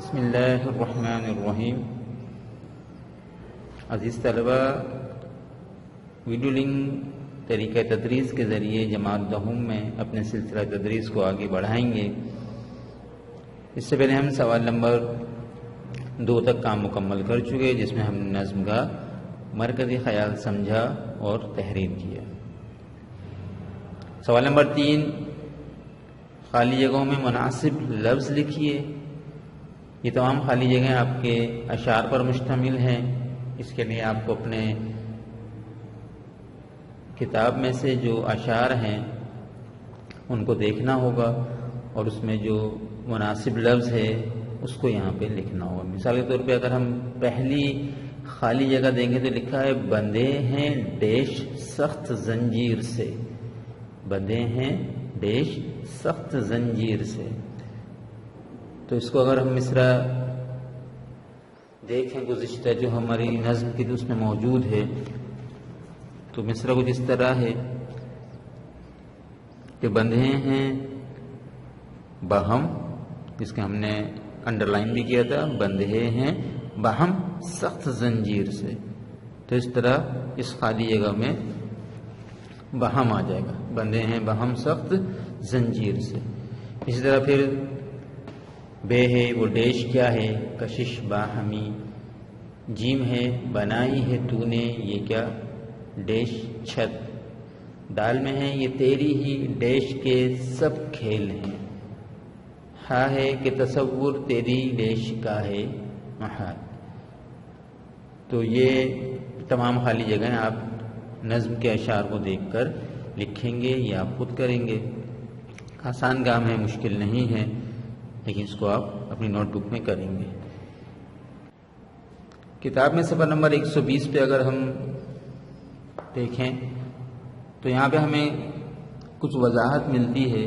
بسم اللہ الرحمن الرحیم. عزیز طلبہ، ویڈیو لنک طریقہ تدریس کے ذریعے جماعت دہم میں اپنے سلسلہ تدریس کو آگے بڑھائیں گے. اس سے پہلے ہم سوال نمبر 2 تک کام مکمل کر چکے، جس میں ہم نے نظم کا مرکزی خیال سمجھا اور تحریر کیا. سوال نمبر 3، خالی جگہوں میں مناسب لفظ لکھیے. یہ تمام خالی جگہیں آپ کے اشعار پر مشتمل ہیں. اس کے لیے آپ کو اپنے کتاب میں سے جو اشعار ہیں ان کو دیکھنا ہوگا اور اس میں جو مناسب لفظ ہے اس کو یہاں پہ لکھنا ہوگا. مثال کے طور پہ اگر ہم پہلی خالی جگہ دیں گے تو لکھا ہے بندھے ہیں ڈیش سخت زنجیر سے. بندھے ہیں ڈیش سخت زنجیر سے. تو اس کو اگر ہم مصرع دیکھیں گزشتہ جو ہماری نظم کی اس میں موجود ہے تو مصرع کچھ اس طرح ہے کہ بندھے ہیں بہم، جس کا ہم نے انڈر لائن بھی کیا تھا، بندھے ہیں بہم سخت زنجیر سے. تو اس طرح اس خالی جگہ میں بہم آ جائے گا، بندھے ہیں بہم سخت زنجیر سے. اسی طرح پھر بے ہے وہ ڈیش کیا ہے، کشش باہمی. جیم ہے بنائی ہے تو نے، یہ کیا ڈیش چھت. دال میں ہے یہ تیری ہی ڈیش کے سب کھیل ہیں. ہاں ہے کہ تصور تیری ڈیش کا ہے محال. تو یہ تمام خالی جگہیں آپ نظم کے اشعار کو دیکھ کر لکھیں گے یا آپ خود کریں گے. آسان کام ہے، مشکل نہیں ہے، لیکن اس کو آپ اپنی نوٹ بک میں کریں گے. کتاب میں صفحہ نمبر 120 پہ اگر ہم دیکھیں تو یہاں پہ ہمیں کچھ وضاحت ملتی ہے.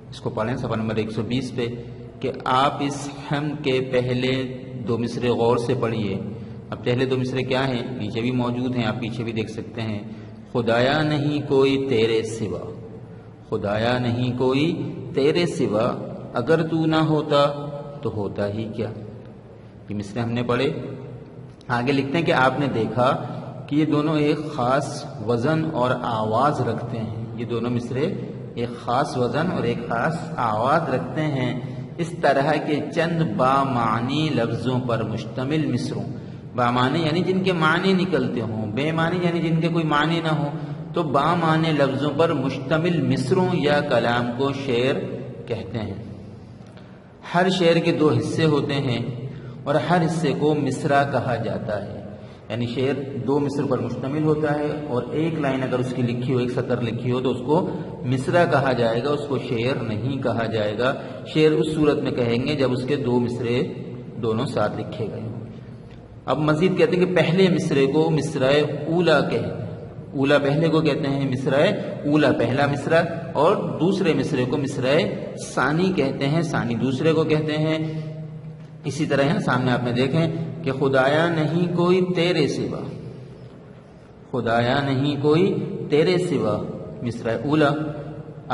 اس کو پڑھیں صفحہ نمبر 120 پہ کہ آپ اس حمد کے پہلے 2 مصرے غور سے پڑھیے. اب پہلے 2 مصرے کیا ہیں، نیچے بھی موجود ہیں، آپ پیچھے بھی دیکھ سکتے ہیں. خدایا نہیں کوئی تیرے سوا، خدایا نہیں کوئی تیرے سوا، اگر تو نہ ہوتا تو ہوتا ہی کیا. یہ مصرے ہم نے پڑھے. آگے لکھتے ہیں کہ آپ نے دیکھا کہ یہ دونوں ایک خاص وزن اور آواز رکھتے ہیں. یہ دونوں مصرے ایک خاص وزن اور ایک خاص آواز رکھتے ہیں. اس طرح کے چند بامعنی لفظوں پر مشتمل مصروں، بامعنی یعنی جن کے معنی نکلتے ہوں، بے معنی یعنی جن کے کوئی معنی نہ ہو، تو بامعنی لفظوں پر مشتمل مصروں یا کلام کو شعر کہتے ہیں. ہر شعر کے 2 حصے ہوتے ہیں اور ہر حصے کو مصرع کہا جاتا ہے. یعنی شعر 2 مصر پر مشتمل ہوتا ہے اور ایک لائن اگر اس کی لکھی ہو، ایک سطر لکھی ہو تو اس کو مصرع کہا جائے گا، اس کو شعر نہیں کہا جائے گا. شعر اس صورت میں کہیں گے جب اس کے 2 مصرے دونوں ساتھ لکھے گئے ہوں. اب مزید کہتے ہیں کہ پہلے مصرے کو مصرع اولا کہتے ہیں. اولا پہلے کو کہتے ہیں مصرع اولا، پہلا مصرع، اور دوسرے مصرے کو مصرع ثانی کہتے ہیں، ثانی دوسرے کو کہتے ہیں. اسی طرح یہاں سامنے آپ نے دیکھیں کہ خدایا نہیں کوئی تیرے سوا، خدایا نہیں کوئی تیرے سوا مصرع اولا،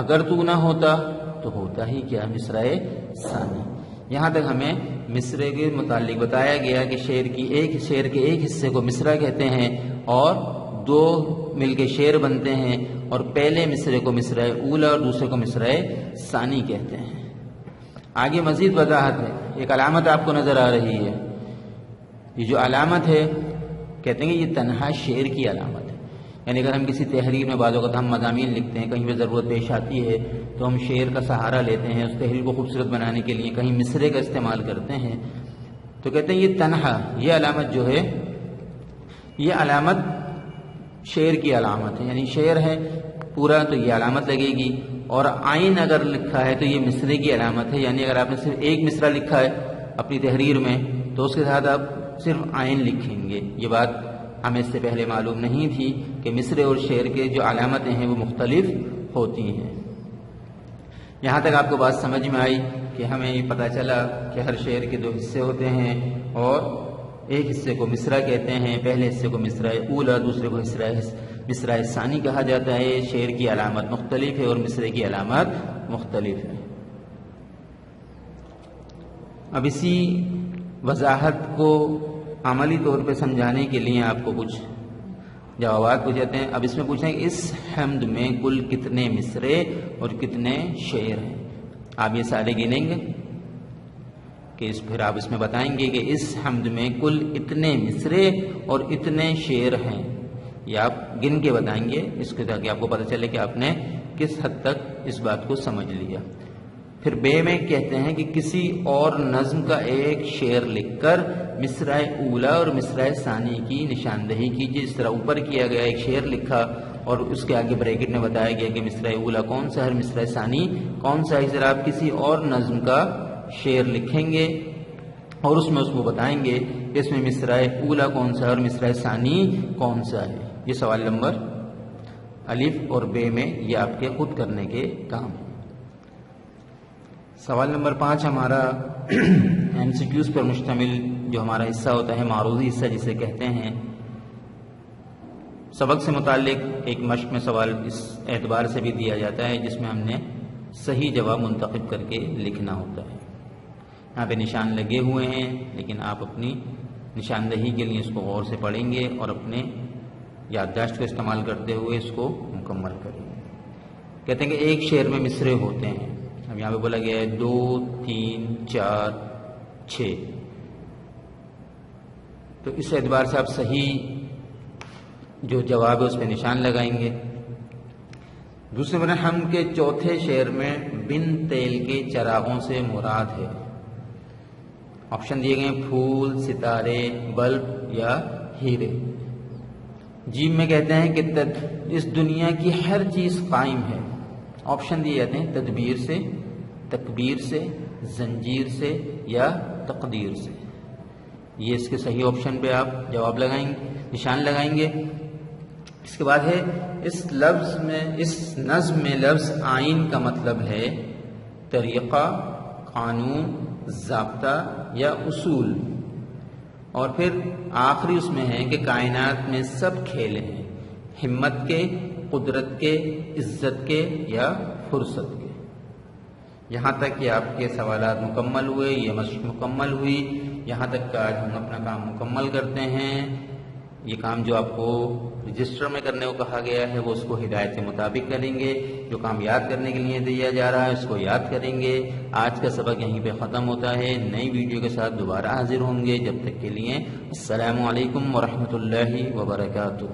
اگر تو نہ ہوتا تو ہوتا ہی کیا مصرع ثانی. یہاں تک ہمیں مصرے کے متعلق بتایا گیا کہ شعر کے ایک حصے کو مصرع کہتے ہیں اور 2 مل کے شعر بنتے ہیں، اور پہلے مصرے کو مصرع اولا اور دوسرے کو مصرع ثانی کہتے ہیں. آگے مزید وضاحت ہے. ایک علامت آپ کو نظر آ رہی ہے. یہ جو علامت ہے کہتے ہیں کہ یہ تنہا شعر کی علامت ہے. یعنی اگر ہم کسی تحریر میں بعض اوقات ہم مضامین لکھتے ہیں، کہیں پہ ضرورت پیش آتی ہے تو ہم شعر کا سہارا لیتے ہیں اس تحریر کو خوبصورت بنانے کے لیے، کہیں مصرے کا استعمال کرتے ہیں. تو کہتے ہیں یہ تنہا، یہ علامت جو ہے یہ علامت شعر کی علامت ہے. یعنی شعر ہے پورا تو یہ علامت لگے گی، اور عین اگر لکھا ہے تو یہ مصرے کی علامت ہے. یعنی اگر آپ نے صرف ایک مصرع لکھا ہے اپنی تحریر میں تو اس کے ساتھ آپ صرف عین لکھیں گے. یہ بات ہمیں اس سے پہلے معلوم نہیں تھی کہ مصرے اور شعر کے جو علامتیں ہیں وہ مختلف ہوتی ہیں. یہاں تک آپ کو بات سمجھ میں آئی کہ ہمیں یہ پتہ چلا کہ ہر شعر کے 2 حصے ہوتے ہیں اور ایک حصے کو مصرع کہتے ہیں، پہلے حصے کو مصرع اولا، دوسرے کو مصرع ثانی کہا جاتا ہے. شعر کی علامت مختلف ہے اور مصرے کی علامت مختلف ہے. اب اسی وضاحت کو عملی طور پہ سمجھانے کے لیے آپ کو کچھ جوابات پوچھتے ہیں. اب اس میں پوچھیں کہ اس حمد میں کل کتنے مصرے اور کتنے شعر ہیں. آپ یہ سارے گنیں گے کہ پھر آپ اس میں بتائیں گے کہ اس حمد میں کل اتنے مصرے اور اتنے شعر ہیں. یہ آپ گن کے بتائیں گے اس کے تاکہ آپ کو پتہ چلے کہ آپ نے کس حد تک اس بات کو سمجھ لیا. پھر بے میں کہتے ہیں کہ کسی اور نظم کا ایک شعر لکھ کر مصرع اولا اور مصرع ثانی کی نشاندہی کیجیے. اس طرح اوپر کیا گیا ایک شعر لکھا اور اس کے آگے بریکٹ میں بتایا گیا کہ مصرع اولا کون سا ہے، مصرع ثانی کون سا ہے. اس طرح آپ کسی اور نظم کا شعر لکھیں گے اور اس میں اس کو بتائیں گے کہ اس میں مصرع اولا کون سا ہے اور مصرع ثانی کون سا ہے. یہ سوال نمبر الف اور بے میں یہ آپ کے خود کرنے کے کام. سوال نمبر 5 ہمارا ایم سی کیوز پر مشتمل جو ہمارا حصہ ہوتا ہے، معروضی حصہ جسے کہتے ہیں. سبق سے متعلق ایک مشق میں سوال اس اعتبار سے بھی دیا جاتا ہے جس میں ہم نے صحیح جواب منتخب کر کے لکھنا ہوتا ہے. یہاں پہ نشان لگے ہوئے ہیں لیکن آپ اپنی نشاندہی کے لیے اس کو غور سے پڑھیں گے اور اپنے یادداشت کو استعمال کرتے ہوئے اس کو مکمل کریں گے. کہتے ہیں کہ ایک شعر میں مصرے ہوتے ہیں. اب یہاں پہ بولا گیا ہے 2 3 4 6. تو اس اعتبار سے آپ صحیح جو جواب ہے اس پہ نشان لگائیں گے. دوسرے نمبر ہم کے چوتھے شعر میں بن تیل کے چراغوں سے مراد ہے. آپشن دیے گئے پھول، ستارے، بلب یا ہیرے. جیم میں کہتے ہیں کہ اس دنیا کی ہر چیز قائم ہے. آپشن دیے جاتے ہیں تدبیر سے، تکبیر سے، زنجیر سے یا تقدیر سے. یہ اس کے صحیح آپشن پہ آپ جواب لگائیں گے، نشان لگائیں گے. اس کے بعد ہے اس نظم میں لفظ آئین کا مطلب ہے طریقہ، قانون، ضابطہ یا اصول. اور پھر آخری اس میں ہے کہ کائنات میں سب کھیلے ہیں، ہمت کے، قدرت کے، عزت کے یا فرصت کے. یہاں تک کہ آپ کے سوالات مکمل ہوئے، یہ مشق مکمل ہوئی. یہاں تک کا آج ہم اپنا کام مکمل کرتے ہیں. یہ کام جو آپ کو رجسٹر میں کرنے کو کہا گیا ہے وہ اس کو ہدایت کے مطابق کریں گے. جو کام یاد کرنے کے لیے دیا جا رہا ہے اس کو یاد کریں گے. آج کا سبق یہیں پہ ختم ہوتا ہے. نئی ویڈیو کے ساتھ دوبارہ حاضر ہوں گے. جب تک کے لیے السلام علیکم ورحمۃ اللہ وبرکاتہ.